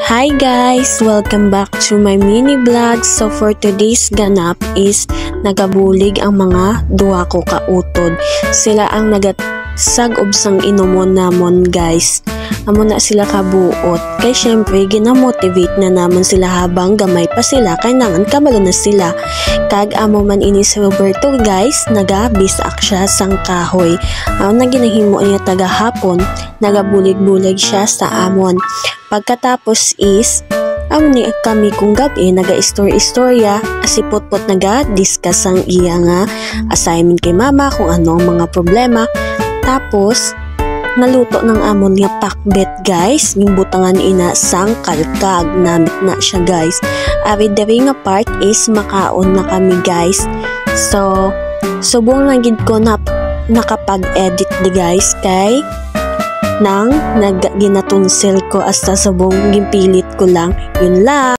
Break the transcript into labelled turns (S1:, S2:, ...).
S1: Hi guys! Welcome back to my mini vlog. So for today's ganap is nagabulig ang mga duwa ko kautod. Sila ang nagasag-ob sang inumon namon guys. Amo na sila kabuot. Kay syempre ginamotivate na namon sila habang gamay pa sila. Kay nangan kabalo na sila. Kag amo man ini si Roberto guys, nagabisak siya sang kahoy. Ang naginahimo niya taga hapon, nagabulig-bulig siya sa amon. Pagkatapos is ni kami kung gabi naga-istorya asipot-pot naga-discuss ang iya nga assignment kay mama kung ano ang mga problema. Tapos naluto ng amon nga pakbet guys, gimbutangan ina sang kalkag, namit na siya guys. Ari diri nga part is makaon na kami guys. So subong lang gid ko na nakapag-edit di guys kay nang ginatonsel ko hasta subong gimpilit ko lang, yun lang.